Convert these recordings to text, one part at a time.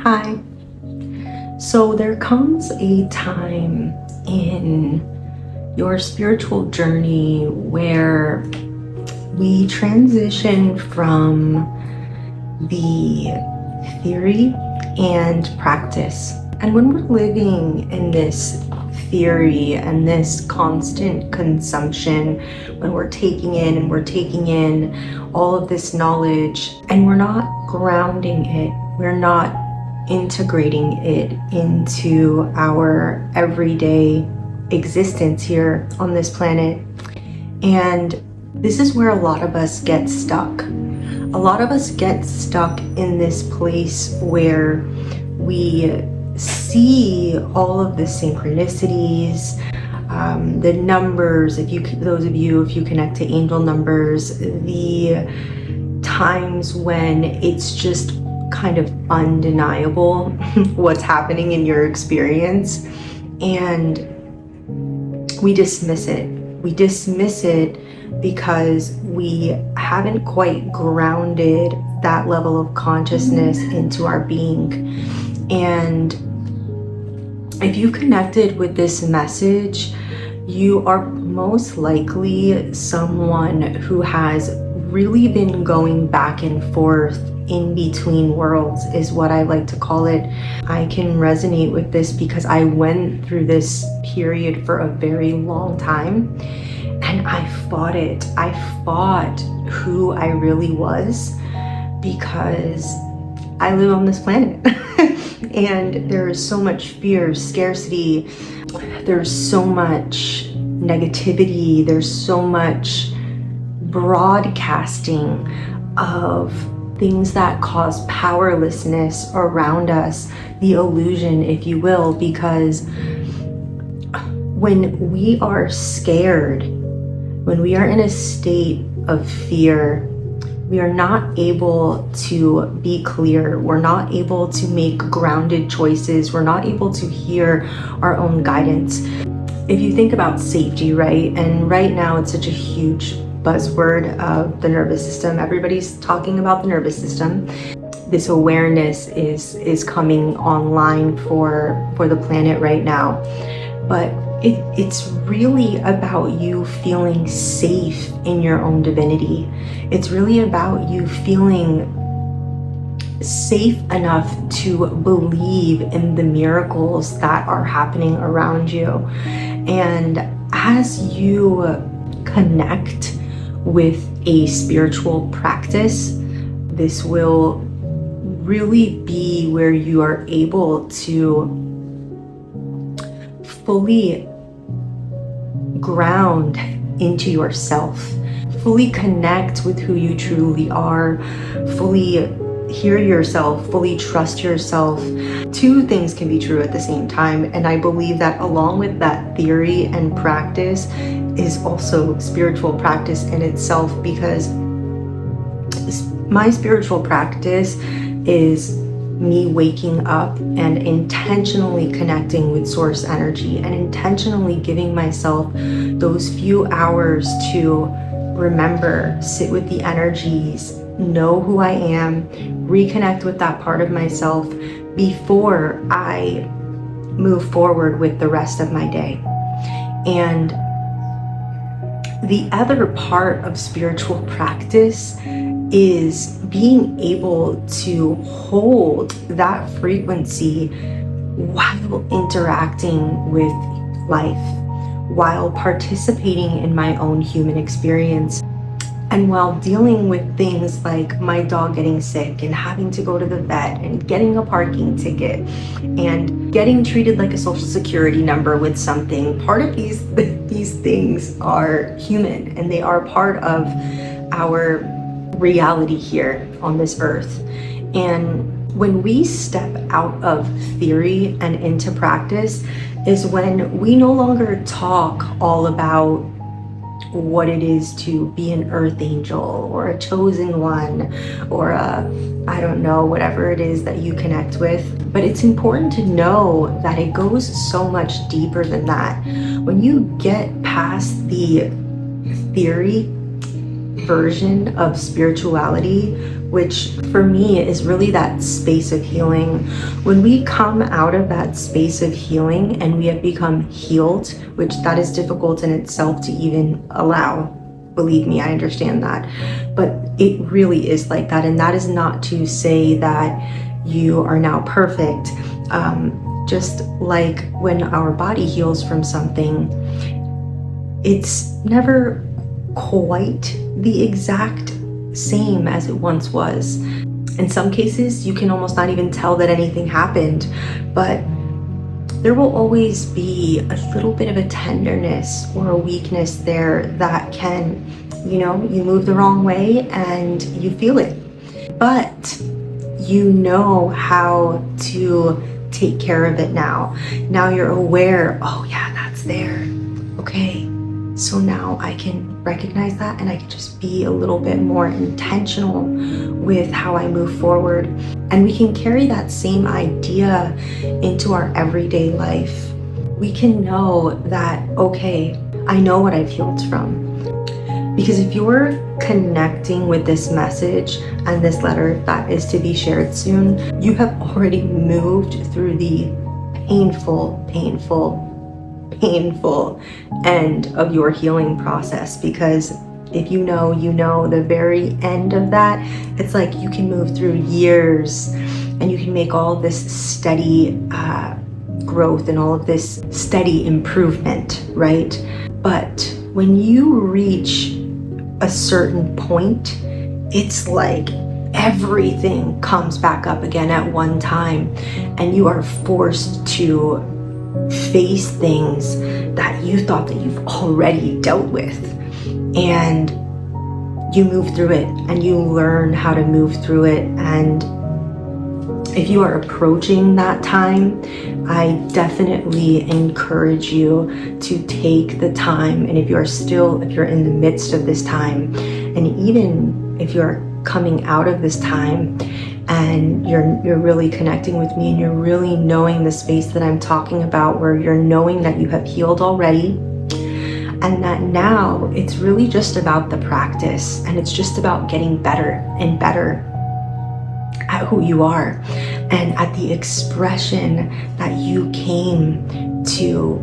Hi. So there comes a time in your spiritual journey where we transition from the theory and practice. And when we're living in this theory and this constant consumption, when we're taking in all of this knowledge and we're not grounding it, we're not integrating it into our everyday existence here on this planet. And this is where a lot of us get stuck. A lot of us get stuck in this place where we see all of the synchronicities, the numbers, if you connect to angel numbers, the times when it's just kind of undeniable what's happening in your experience, and we dismiss it. We dismiss it because we haven't quite grounded that level of consciousness into our being. And if you connected with this message, you are most likely someone who has really been going back and forth in between worlds, is what I like to call it. I can resonate with this because I went through this period for a very long time, and I fought it. I fought who I really was because I live on this planet. And there is so much fear, scarcity, there's so much negativity, there's so much broadcasting of things that cause powerlessness around us, the illusion, if you will, because when we are scared, when we are in a state of fear, we are not able to be clear. We're not able to make grounded choices. We're not able to hear our own guidance. If you think about safety, right? And right now it's such a huge buzzword of the nervous system. Everybody's talking about the nervous system. This awareness is coming online for the planet right now. But it's really about you feeling safe in your own divinity. It's really about you feeling safe enough to believe in the miracles that are happening around you. And as you connect with a spiritual practice, this will really be where you are able to fully ground into yourself, fully connect with who you truly are, fully hear yourself, fully trust yourself. Two things can be true at the same time, and I believe that along with that theory and practice is also spiritual practice in itself, because my spiritual practice is me waking up and intentionally connecting with source energy and intentionally giving myself those few hours to remember, sit with the energies, know who I am, reconnect with that part of myself before I move forward with the rest of my day. And the other part of spiritual practice is being able to hold that frequency while interacting with life, while participating in my own human experience, and while dealing with things like my dog getting sick and having to go to the vet and getting a parking ticket and getting treated like a social security number with something. Part of these things are human, and they are part of our reality here on this earth. And when we step out of theory and into practice is when we no longer talk all about what it is to be an earth angel or a chosen one or I don't know, whatever it is that you connect with. But it's important to know that it goes so much deeper than that. When you get past the theory version of spirituality, which for me is really that space of healing. When we come out of that space of healing and we have become healed, which that is difficult in itself to even allow. Believe me, I understand that. But it really is like that. And that is not to say that you are now perfect. Just like when our body heals from something, it's never quite the exact same as it once was. In some cases, you can almost not even tell that anything happened, but there will always be a little bit of a tenderness or a weakness there that can, you move the wrong way and you feel it. But you know how to take care of it now. Now you're aware, oh yeah, that's there. Okay, so now I can recognize that and I can just be a little bit more intentional with how I move forward. And we can carry that same idea into our everyday life. We can know that, okay, I know what I've healed from. Because if you're connecting with this message and this letter that is to be shared soon, you have already moved through the painful end of your healing process. Because if you know the very end of that, it's like you can move through years and you can make all this steady growth and all of this steady improvement, right? But when you reach a certain point, it's like everything comes back up again at one time, and you are forced to face things that you thought that you've already dealt with, and you move through it and you learn how to move through it. And if you are approaching that time, I definitely encourage you to take the time. And if you're in the midst of this time, and even if you're coming out of this time and you're really connecting with me and you're really knowing the space that I'm talking about, where you're knowing that you have healed already, and that now it's really just about the practice, and it's just about getting better and better at who you are and at the expression that you came to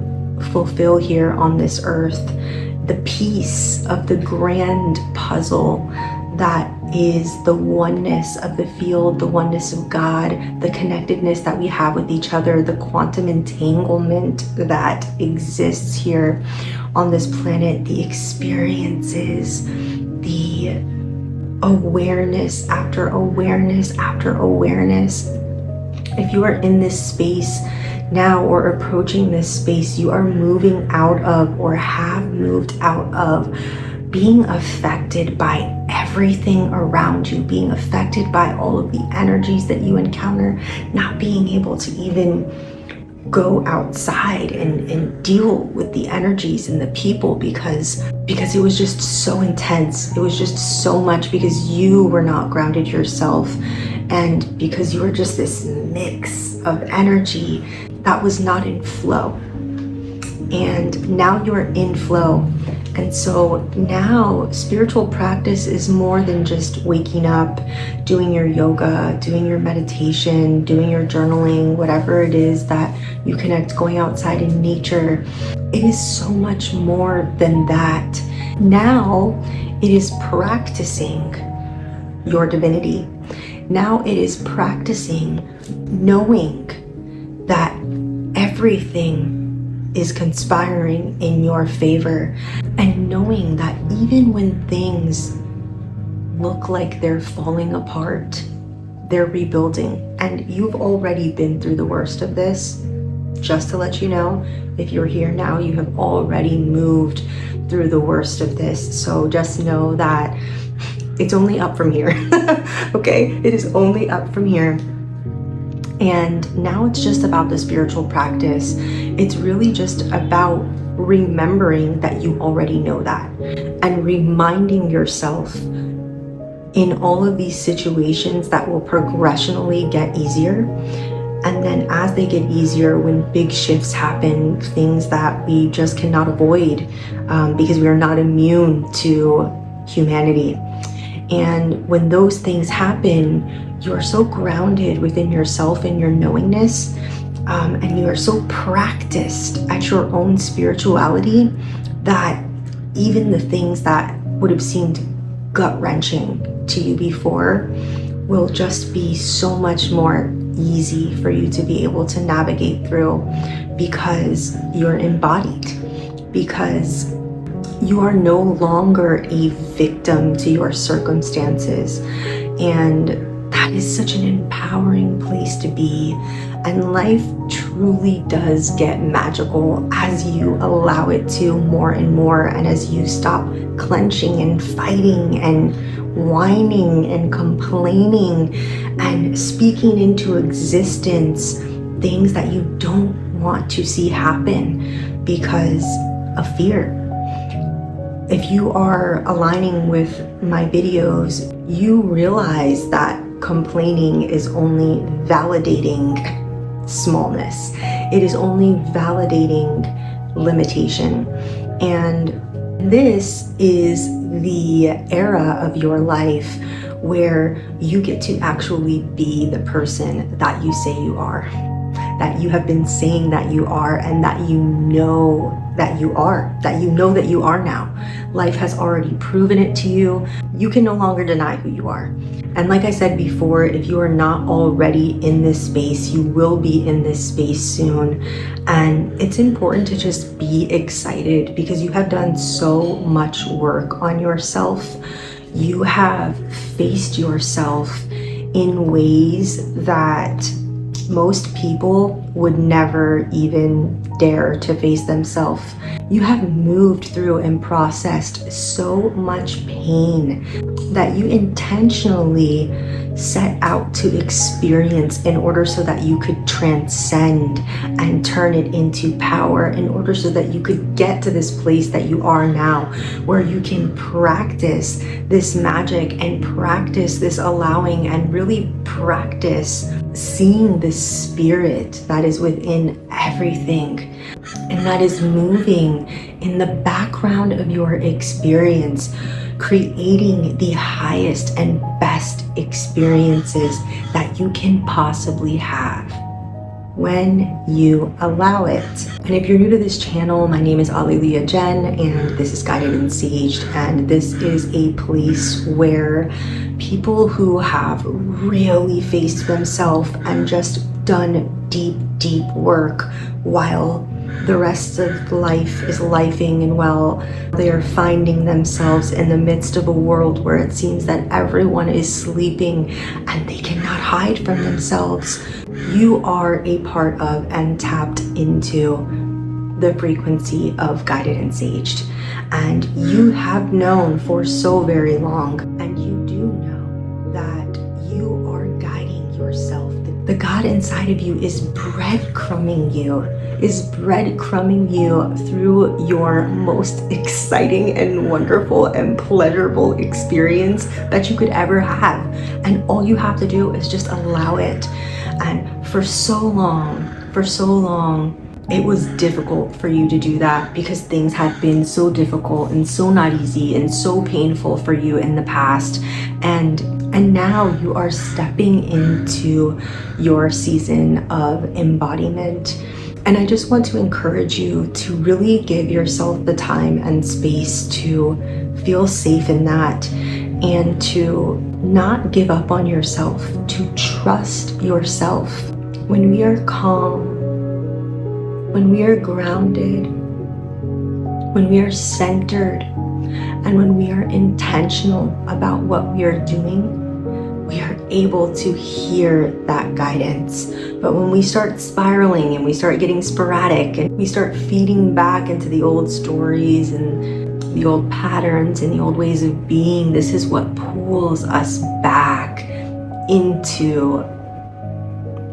fulfill here on this earth, the piece of the grand puzzle that is the oneness of the field, the oneness of God, the connectedness that we have with each other, the quantum entanglement that exists here on this planet, the experiences, the awareness after awareness after awareness. If you are in this space now or approaching this space, you are moving out of, or have moved out of, being affected by everything around you, being affected by all of the energies that you encounter, not being able to even go outside and deal with the energies and the people because it was just so intense. It was just so much, because you were not grounded yourself, and because you were just this mix of energy that was not in flow. And now you're in flow. And so now spiritual practice is more than just waking up, doing your yoga, doing your meditation, doing your journaling, whatever it is that you connect, going outside in nature. It is so much more than that. Now it is practicing your divinity. Now it is practicing knowing that everything is conspiring in your favor, and knowing that even when things look like they're falling apart, they're rebuilding. And you've already been through the worst of this. Just to let you know, if you're here now, you have already moved through the worst of this. So just know that it's only up from here. Okay, it is only up from here. And now it's just about the spiritual practice. It's really just about remembering that you already know that, and reminding yourself in all of these situations that will progressionally get easier. And then as they get easier, when big shifts happen, things that we just cannot avoid because we are not immune to humanity. And when those things happen, you're so grounded within yourself and your knowingness, and you are so practiced at your own spirituality that even the things that would have seemed gut-wrenching to you before will just be so much more easy for you to be able to navigate through, because you're embodied, because you are no longer a victim to your circumstances. And that is such an empowering place to be. And life truly does get magical as you allow it to more and more, and as you stop clenching and fighting and whining and complaining and speaking into existence things that you don't want to see happen because of fear. If you are aligning with my videos, you realize that complaining is only validating smallness. It is only validating limitation. And this is the era of your life where you get to actually be the person that you say you are, that you have been saying that you are, and that you know that you are, that you know that you are now. Life has already proven it to you. You can no longer deny who you are. And like I said before, if you are not already in this space, you will be in this space soon. And it's important to just be excited because you have done so much work on yourself. You have faced yourself in ways that most people would never even dare to face themselves. You have moved through and processed so much pain that you intentionally set out to experience in order so that you could transcend and turn it into power, in order so that you could get to this place that you are now, where you can practice this magic and practice this allowing and really practice seeing the spirit that is within everything and that is moving in the background of your experience, creating the highest and best experiences that you can possibly have when you allow it. And if you're new to this channel, my name is Aleluia Jen, and this is Guided and Saged, and this is a place where people who have really faced themselves and just done deep work while the rest of life is lifing, and while they are finding themselves in the midst of a world where it seems that everyone is sleeping and they cannot hide from themselves, you are a part of and tapped into the frequency of Guided and Saged. And you have known for so very long, and you do know that you are guiding yourself. The God inside of you is breadcrumbing you through your most exciting and wonderful and pleasurable experience that you could ever have. And all you have to do is just allow it. And for so long, it was difficult for you to do that because things had been so difficult and so not easy and so painful for you in the past. And now you are stepping into your season of embodiment. And I just want to encourage you to really give yourself the time and space to feel safe in that, and to not give up on yourself, to trust yourself. When we are calm, when we are grounded, when we are centered, and when we are intentional about what we are doing, we are able to hear that guidance. But when we start spiraling and we start getting sporadic and we start feeding back into the old stories and the old patterns and the old ways of being, this is what pulls us back into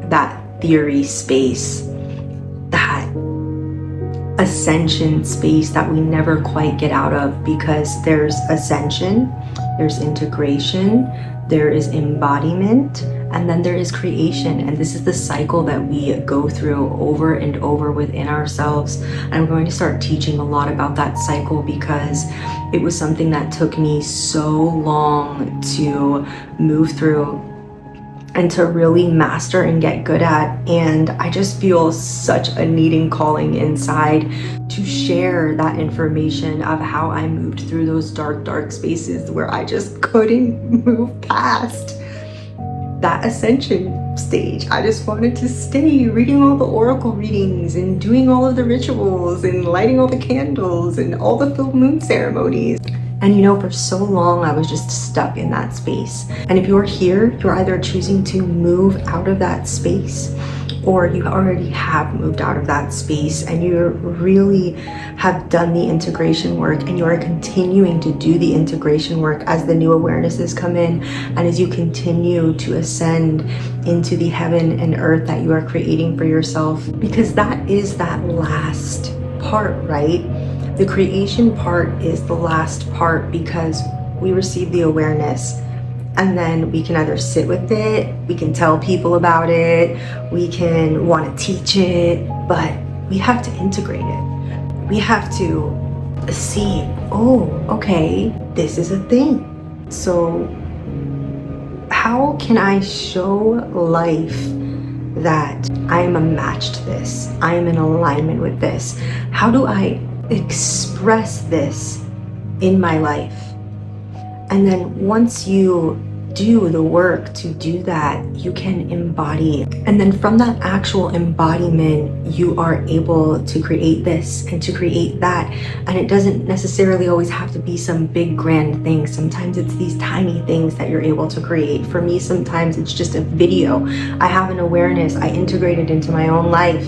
that theory space, that ascension space that we never quite get out of, because there's ascension, there's integration, there is embodiment, and then there is creation. And this is the cycle that we go through over and over within ourselves. And I'm going to start teaching a lot about that cycle because it was something that took me so long to move through and to really master and get good at. And I just feel such a needing calling inside to share that information of how I moved through those dark spaces where I just couldn't move past that ascension stage. I just wanted to stay reading all the oracle readings and doing all of the rituals and lighting all the candles and all the full moon ceremonies. And you know, for so long, I was just stuck in that space. And if you're here, you're either choosing to move out of that space, or you already have moved out of that space and you really have done the integration work, and you are continuing to do the integration work as the new awarenesses come in and as you continue to ascend into the heaven and earth that you are creating for yourself. Because that is that last part, right? The creation part is the last part, because we receive the awareness and then we can either sit with it, we can tell people about it, we can want to teach it, but we have to integrate it. We have to see, oh, okay, this is a thing. So how can I show life that I am a match to this? I am in alignment with this. How do I express this in my life? And then once you do the work to do that, you can embody. And then from that actual embodiment, you are able to create this and to create that. And it doesn't necessarily always have to be some big grand thing. Sometimes it's these tiny things that you're able to create. For me, sometimes it's just a video. I have an awareness, I integrate it into my own life,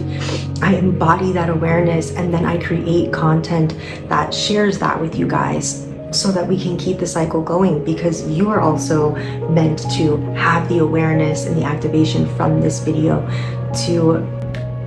I embody that awareness, and then I create content that shares that with you guys, so that we can keep the cycle going, because you are also meant to have the awareness and the activation from this video to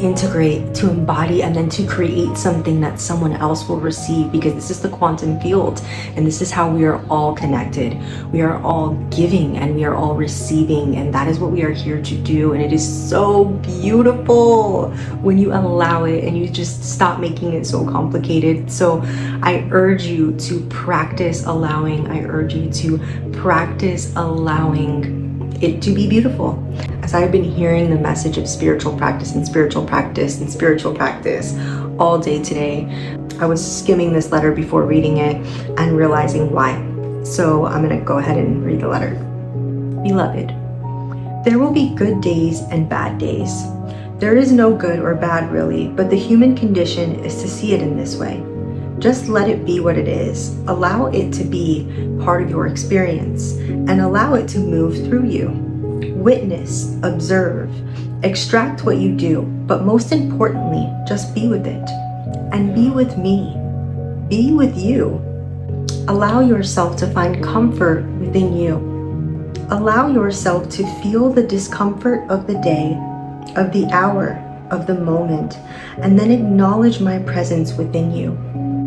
integrate, to embody, and then to create something that someone else will receive, because this is the quantum field and this is how we are all connected. We are all giving and we are all receiving, and that is what we are here to do. And it is so beautiful when you allow it and you just stop making it so complicated. So I urge you to practice allowing. I urge you to practice allowing it to be beautiful. As I've been hearing the message of spiritual practice and spiritual practice and spiritual practice all day today, I was skimming this letter before reading it and realizing why. So I'm going to go ahead and read the letter. Beloved, there will be good days and bad days. There is no good or bad really, but the human condition is to see it in this way. Just let it be what it is. Allow it to be part of your experience and allow it to move through you. Witness, observe, extract what you do, but most importantly, just be with it. And be with me. Be with you. Allow yourself to find comfort within you. Allow yourself to feel the discomfort of the day, of the hour, of the moment, and then acknowledge my presence within you.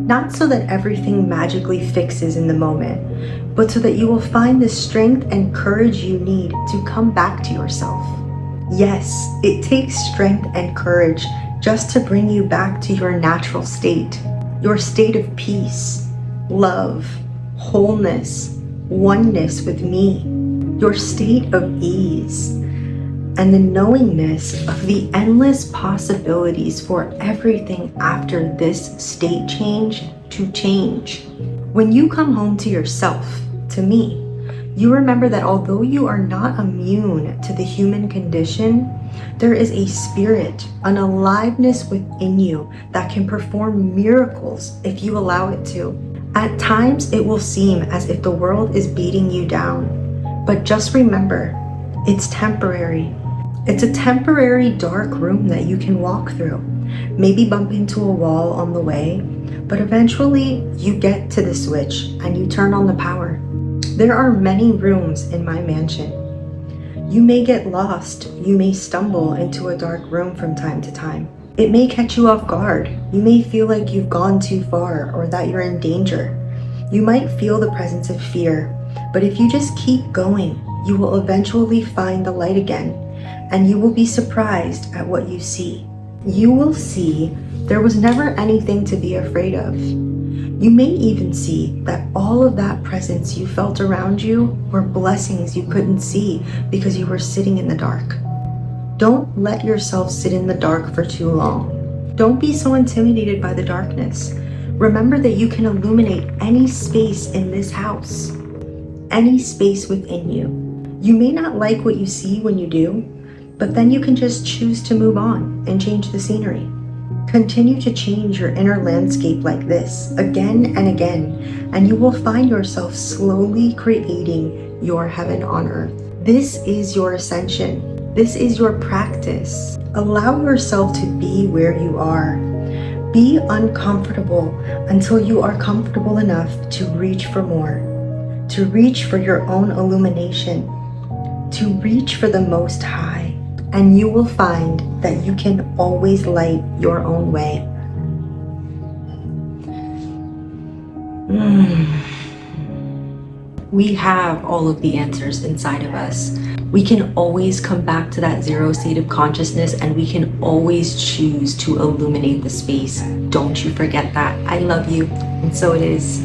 Not so that everything magically fixes in the moment, but so that you will find the strength and courage you need to come back to yourself. Yes, it takes strength and courage just to bring you back to your natural state, your state of peace, love, wholeness, oneness with me, your state of ease, and the knowingness of the endless possibilities for everything after this state change to change. When you come home to yourself, to me, you remember that although you are not immune to the human condition, there is a spirit, an aliveness within you that can perform miracles if you allow it to. At times, it will seem as if the world is beating you down, but just remember, it's temporary. It's a temporary dark room that you can walk through. Maybe bump into a wall on the way, but eventually you get to the switch and you turn on the power. There are many rooms in my mansion. You may get lost. You may stumble into a dark room from time to time. It may catch you off guard. You may feel like you've gone too far or that you're in danger. You might feel the presence of fear, but if you just keep going, you will eventually find the light again, and you will be surprised at what you see. You will see there was never anything to be afraid of. You may even see that all of that presence you felt around you were blessings you couldn't see because you were sitting in the dark. Don't let yourself sit in the dark for too long. Don't be so intimidated by the darkness. Remember that you can illuminate any space in this house, any space within you. You may not like what you see when you do, but then you can just choose to move on and change the scenery. Continue to change your inner landscape like this again and again, and you will find yourself slowly creating your heaven on earth. This is your ascension. This is your practice. Allow yourself to be where you are. Be uncomfortable until you are comfortable enough to reach for more, to reach for your own illumination, to reach for the Most High. And you will find that you can always light your own way. We have all of the answers inside of us. We can always come back to that zero state of consciousness, and we can always choose to illuminate the space. Don't you forget that. I love you, and so it is.